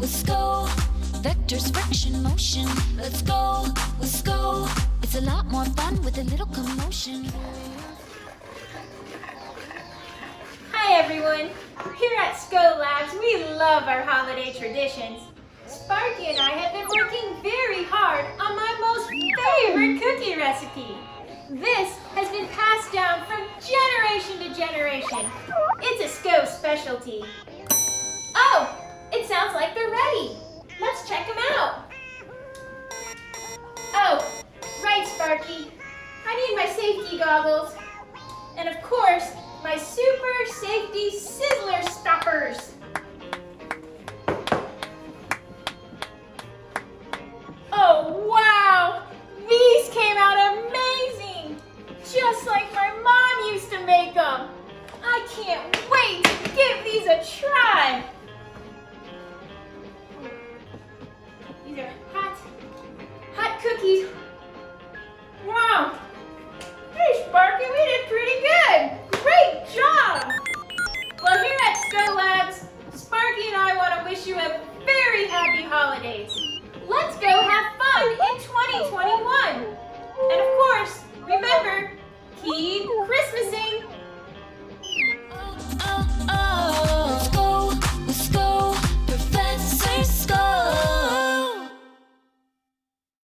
with Sko. Vectors, friction, motion. Let's go with Sko. It's a lot more fun with a little commotion. Hi everyone! Here at Sko Labs, we love our holiday traditions. Sparky and I have been working very hard on my most favorite cookie recipe. This has been passed down from generation to generation. It's a Sko specialty. Oh, it sounds like they're ready. Let's check them out. Oh, right, Sparky. I need my safety goggles. And of course, my super safety sizzler stoppers. Oh, wow! These came out amazing! Just like my mom used to make them. I can't wait to give these a try. These are hot cookies. Wow! Hey, Sparky, we did pretty good. Great job! Well, here at Sko Labs, Sparky and I want to wish you a very happy holidays. Let's go have fun in 2021. And of course, remember, keep Christmas